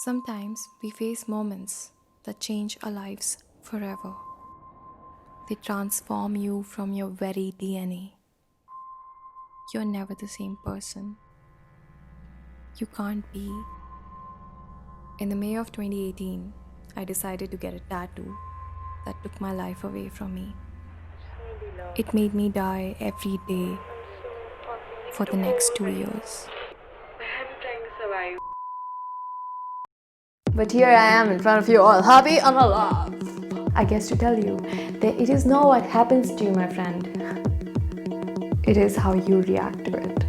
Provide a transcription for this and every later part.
Sometimes we face moments that change our lives forever. They transform you from your very DNA. You're never the same person. You can't be. In the May of 2018, I decided to get a tattoo that took my life away from me. It made me die every day for the next 2 years. I'm trying to survive. But here I am in front of you all, happy and alive. I guess to tell you that it is not what happens to you, my friend. It is how you react to it.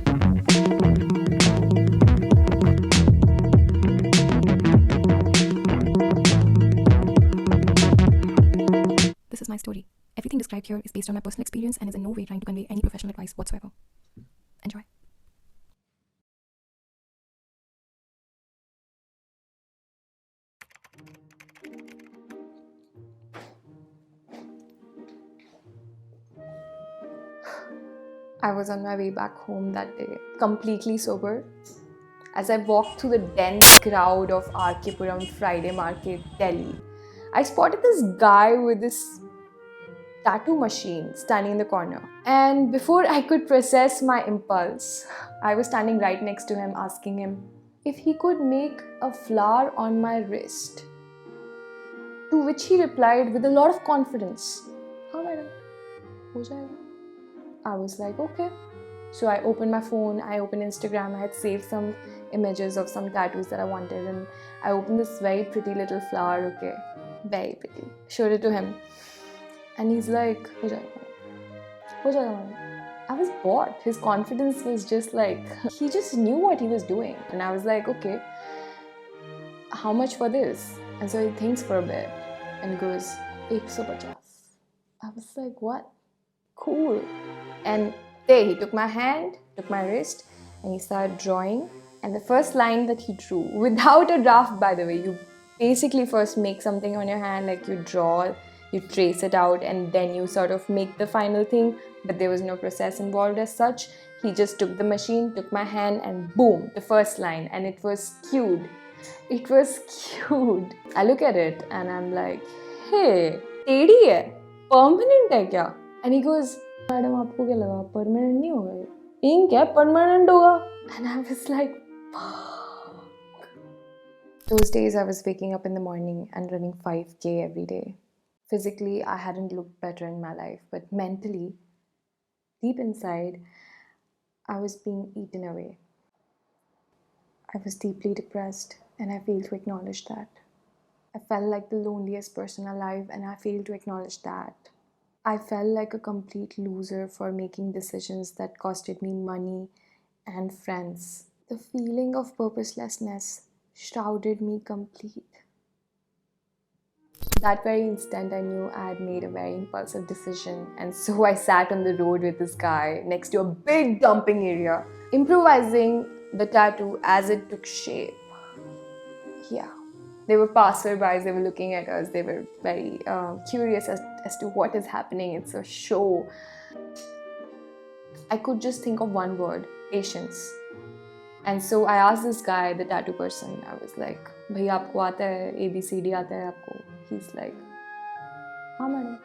This is my story. Everything described here is based on my personal experience and is in no way trying to convey any professional advice whatsoever. Enjoy. I was on my way back home that day, completely sober. As I walked through the dense crowd of Arkepuram Friday Market, Delhi, I spotted this guy with this tattoo machine standing in the corner. And before I could process my impulse, I was standing right next to him asking him if he could make a flower on my wrist. To which he replied with a lot of confidence, "हाँ madam, हो जाएगा." I was like, okay. So I opened my phone, I opened Instagram, I had saved some images of some tattoos that I wanted, and I opened this very pretty little flower, okay, very pretty. Showed it to him. And he's like, "हो जाएगा, हो जाएगा madam." I was bored. His confidence was just like, he just knew what he was doing. And I was like, okay, how much for this? And so he thinks for a bit and goes, 150. I was like, what? Cool. And there he took my hand, took my wrist, and he started drawing. And the first line that he drew, without a draft by the way, you basically first make something on your hand, like you draw, you trace it out, and then you sort of make the final thing, but there was no process involved as such. He just took the machine, took my hand, and boom, the first line, and it was cute. It was cute. I look at it and I'm like, hey, टेढ़ी है, permanent है क्या? And he goes, madam आपको क्या लगा permanent नहीं होगा ये? इंक है, permanent होगा. And I was like, fuck. Those days I was waking up in the morning and running 5K every day. Physically, I hadn't looked better in my life, but mentally, deep inside, I was being eaten away. I was deeply depressed, and I failed to acknowledge that. I felt like the loneliest person alive, and I failed to acknowledge that. I felt like a complete loser for making decisions that costed me money and friends. The feeling of purposelessness shrouded me complete. That very instant, I knew I had made a very impulsive decision, and so I sat on the road with this guy next to a big dumping area, improvising the tattoo as it took shape. Yeah. They were passerbys, they were looking at us, they were very curious as to what is happening. It's a show. I could just think of one word, patience. And so I asked this guy, the tattoo person, I was like, "Bhaiya, aapko aata hai? ABCD aata hai aapko?" He's like, "हाँ madam."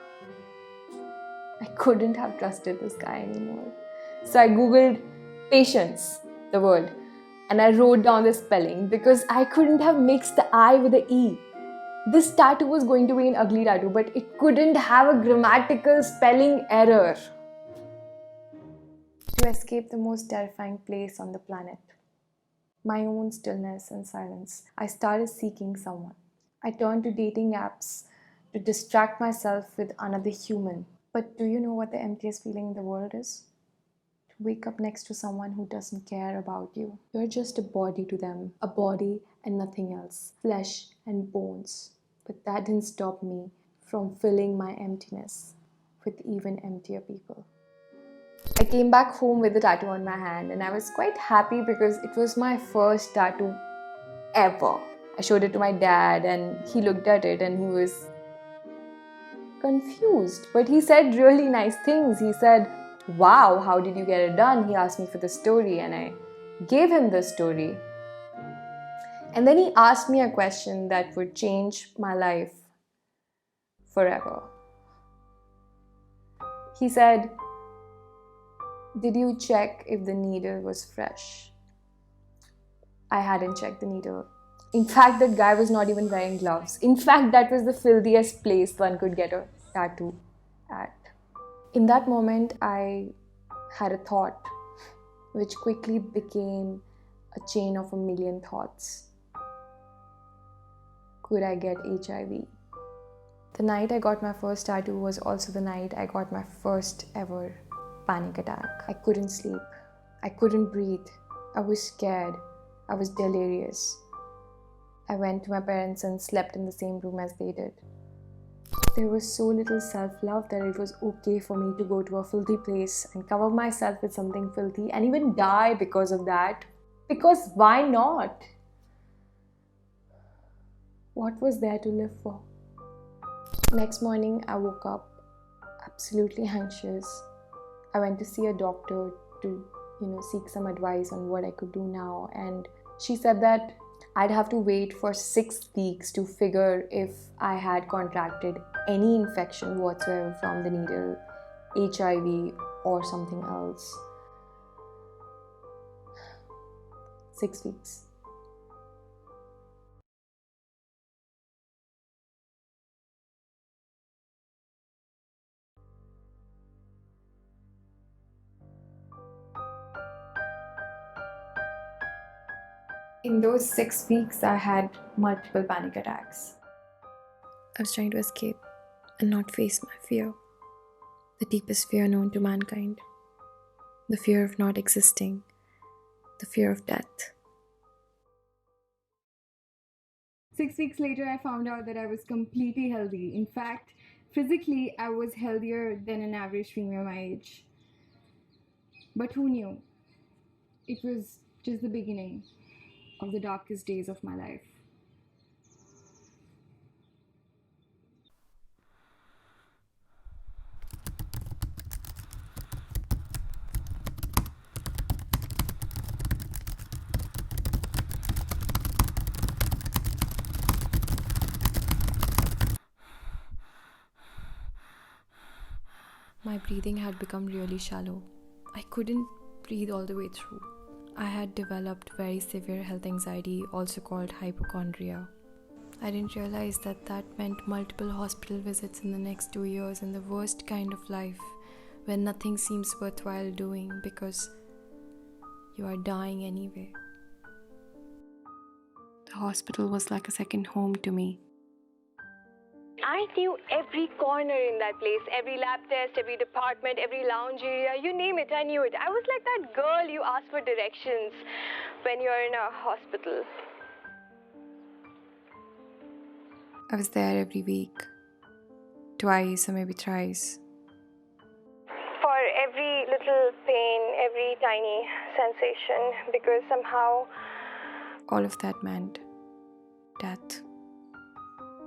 I couldn't have trusted this guy anymore. So I googled patience, the word, and I wrote down the spelling because I couldn't have mixed the I with the E. This tattoo was going to be an ugly tattoo, but it couldn't have a grammatical spelling error. To escape the most terrifying place on the planet, my own stillness and silence, I started seeking someone. I turned to dating apps to distract myself with another human. But do you know what the emptiest feeling in the world is? To wake up next to someone who doesn't care about you. You're just a body to them, a body and nothing else, flesh and bones. But that didn't stop me from filling my emptiness with even emptier people. I came back home with the tattoo on my hand, and I was quite happy because it was my first tattoo ever. I showed it to my dad and he looked at it and he was confused, but he said really nice things. He said, "Wow, how did you get it done?" He asked me for the story and I gave him the story. And then he asked me a question that would change my life forever. He said, "Did you check if the needle was fresh?" I hadn't checked the needle. In fact, that guy was not even wearing gloves. In fact, that was the filthiest place one could get a tattoo at. In that moment, I had a thought which quickly became a chain of a million thoughts. Could I get HIV? The night I got my first tattoo was also the night I got my first ever panic attack. I couldn't sleep. I couldn't breathe. I was scared. I was delirious. I went to my parents and slept in the same room as they did. There was so little self-love that it was okay for me to go to a filthy place and cover myself with something filthy and even die because of that. Because why not? What was there to live for? Next morning, I woke up absolutely anxious. I went to see a doctor to, seek some advice on what I could do now. And she said that I'd have to wait for 6 weeks to figure if I had contracted any infection whatsoever from the needle, HIV, or something else. 6 weeks. In those 6 weeks, I had multiple panic attacks. I was trying to escape and not face my fear. The deepest fear known to mankind. The fear of not existing. The fear of death. 6 weeks later, I found out that I was completely healthy. In fact, physically, I was healthier than an average female my age. But who knew? It was just the beginning of the darkest days of my life. My breathing had become really shallow. I couldn't breathe all the way through. I had developed very severe health anxiety, also called hypochondria. I didn't realize that that meant multiple hospital visits in the next 2 years and the worst kind of life where nothing seems worthwhile doing because you are dying anyway. The hospital was like a second home to me. I knew every corner in that place, every lab test, every department, every lounge area, you name it, I knew it. I was like that girl you ask for directions when you're in a hospital. I was there every week, twice or maybe thrice. For every little pain, every tiny sensation, because somehow All of that meant death.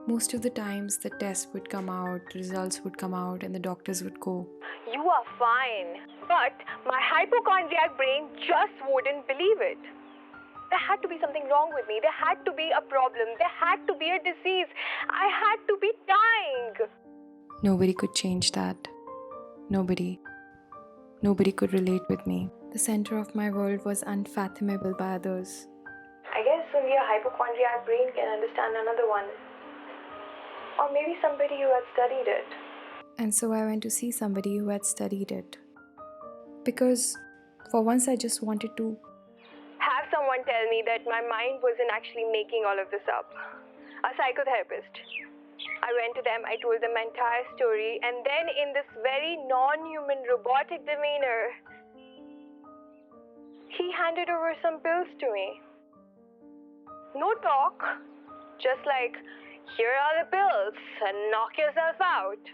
Most of the times the tests would come out, the results would come out, and the doctors would go, you are fine. But my hypochondriac brain just wouldn't believe it. There had to be something wrong with me. There had to be a problem. There had to be a disease. I had to be dying. Nobody could change that. Nobody could relate with me. The center of my world was unfathomable by others. I guess only a hypochondriac brain can understand another one. Or maybe somebody who had studied it. And so I went to see somebody who had studied it. Because for once I just wanted to Have someone tell me that my mind wasn't actually making all of this up. A psychotherapist. I went to them, I told them my entire story, and then in this very non-human robotic demeanor, he handed over some pills to me. No talk, just like, here are the pills and knock yourself out.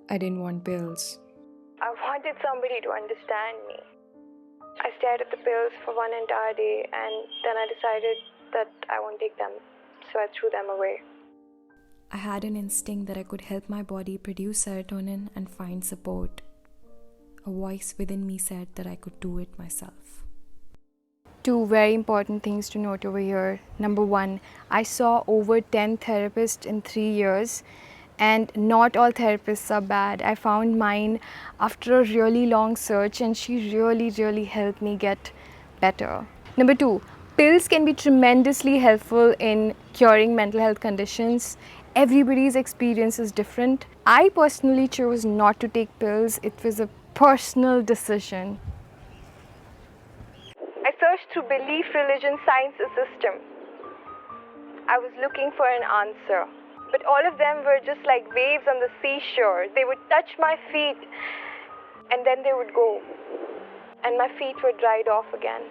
I didn't want pills. I wanted somebody to understand me. I stared at the pills for one entire day and then I decided that I won't take them, so I threw them away. I had an instinct that I could help my body produce serotonin and find support. A voice within me said that I could do it myself. Two very important things to note over here. Number one, I saw over 10 therapists in 3 years, and not all therapists are bad. I found mine after a really long search, and she really helped me get better. Number two, pills can be tremendously helpful in curing mental health conditions. Everybody's experience is different. I personally chose not to take pills, it was a personal decision. I searched through belief, religion, science, and system. I was looking for an answer. But all of them were just like waves on the seashore. They would touch my feet and then they would go. And my feet were dried off again.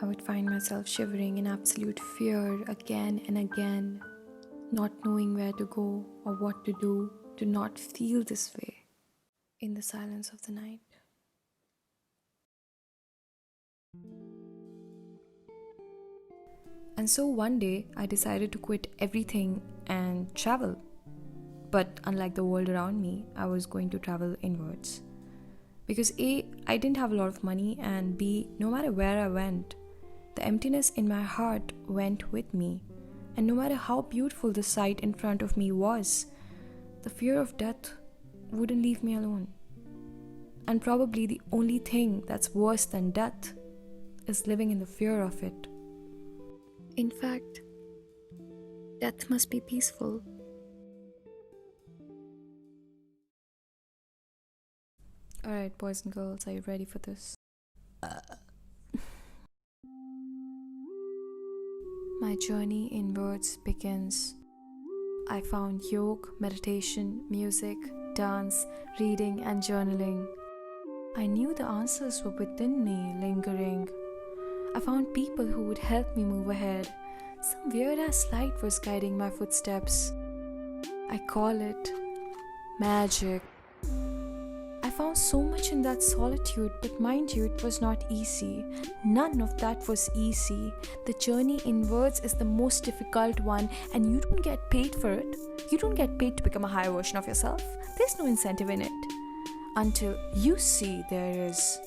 I would find myself shivering in absolute fear again and again, not knowing where to go or what to do to not feel this way in the silence of the night. And so one day I decided to quit everything and travel. But unlike the world around me, I was going to travel inwards. Because A, I didn't have a lot of money, and B, no matter where I went, the emptiness in my heart went with me. And no matter how beautiful the sight in front of me was, the fear of death wouldn't leave me alone. And probably the only thing that's worse than death is living in the fear of it. In fact, death must be peaceful. Alright, boys and girls, are you ready for this? My journey inwards begins. I found yoga, meditation, music, dance, reading, and journaling. I knew the answers were within me, lingering. I found people who would help me move ahead. Some weird-ass light was guiding my footsteps. I call it magic. I found so much in that solitude, but mind you, it was not easy. None of that was easy. The journey inwards is the most difficult one, and you don't get paid for it. You don't get paid to become a higher version of yourself. There's no incentive in it. Until you see there is.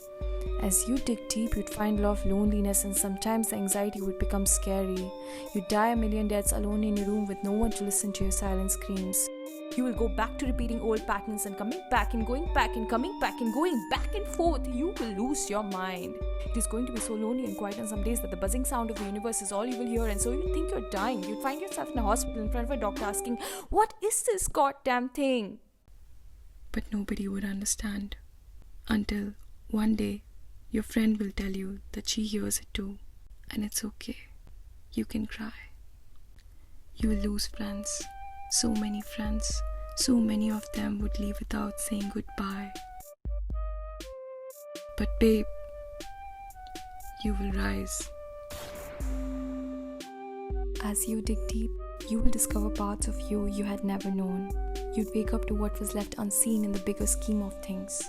As you dig deep, you'd find a lot of loneliness, and sometimes the anxiety would become scary. You'd die a million deaths alone in your room with no one to listen to your silent screams. You will go back to repeating old patterns and coming back and going back and coming back and going back and forth. You will lose your mind. It is going to be so lonely and quiet on some days that the buzzing sound of the universe is all you will hear, and so you think you're dying. You'd find yourself in a hospital in front of a doctor asking, "What is this goddamn thing?" But nobody would understand. Until one day, your friend will tell you that she hears it too. And it's okay. You can cry. You will lose friends. So many friends. So many of them would leave without saying goodbye. But babe, you will rise. As you dig deep, you will discover parts of you had never known. You'd wake up to what was left unseen in the bigger scheme of things.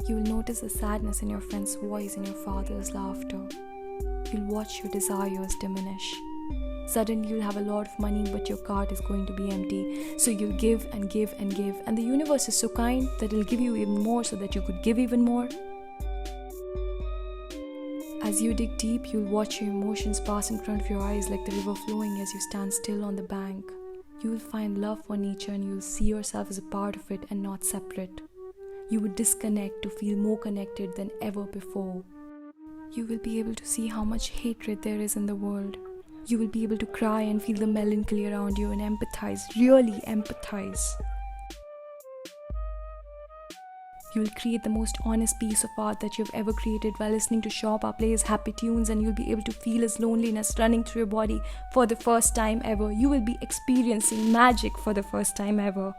You will notice the sadness in your friend's voice and your father's laughter. You'll watch your desires diminish. Suddenly you'll have a lot of money, but your cart is going to be empty. So you'll give and give and give, and the universe is so kind that it'll give you even more so that you could give even more. As you dig deep, you'll watch your emotions pass in front of your eyes like the river flowing as you stand still on the bank. You will find love for nature, and you'll see yourself as a part of it and not separate. You would disconnect to feel more connected than ever before. You will be able to see how much hatred there is in the world. You will be able to cry and feel the melancholy around you and empathize, really empathize. You will create the most honest piece of art that you've ever created while listening to Shop plays happy tunes, and you'll be able to feel his loneliness running through your body for the first time ever. You will be experiencing magic for the first time ever.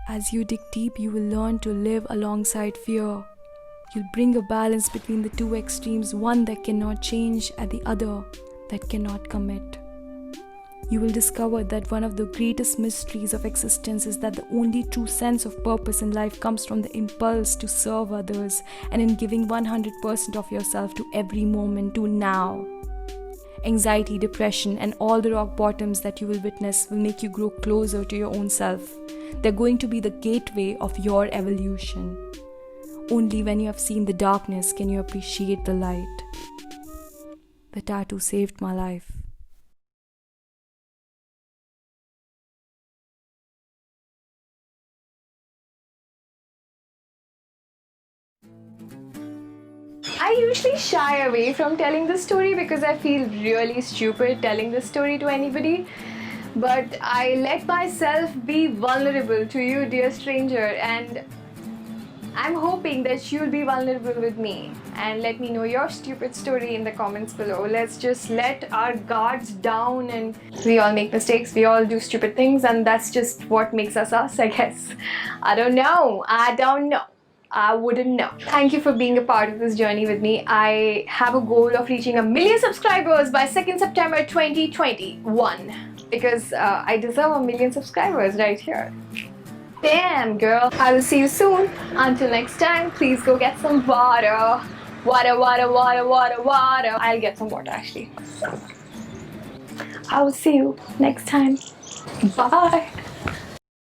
As you dig deep, you will learn to live alongside fear. You'll bring a balance between the two extremes, one that cannot change and the other that cannot commit. You will discover that one of the greatest mysteries of existence is that the only true sense of purpose in life comes from the impulse to serve others, and in giving 100% of yourself to every moment, to now. Anxiety, depression, and all the rock bottoms that you will witness will make you grow closer to your own self. They're going to be the gateway of your evolution. Only when you have seen the darkness can you appreciate the light. The tattoo saved my life. I usually shy away from telling this story because I feel really stupid telling this story to anybody. But I let myself be vulnerable to you, dear stranger, and I'm hoping that you'll be vulnerable with me and let me know your stupid story in the comments below. Let's just let our guards down, and we all make mistakes, we all do stupid things, and that's just what makes us us, I guess. I don't know. I wouldn't know. Thank you for being a part of this journey with me. I have a goal of reaching 1,000,000 subscribers by 2nd September 2021 because I deserve 1,000,000 subscribers right here. Damn, girl. I will see you soon. Until next time, please go get some water. Water, water, water, water, water. I'll get some water actually. I will see you next time. Bye.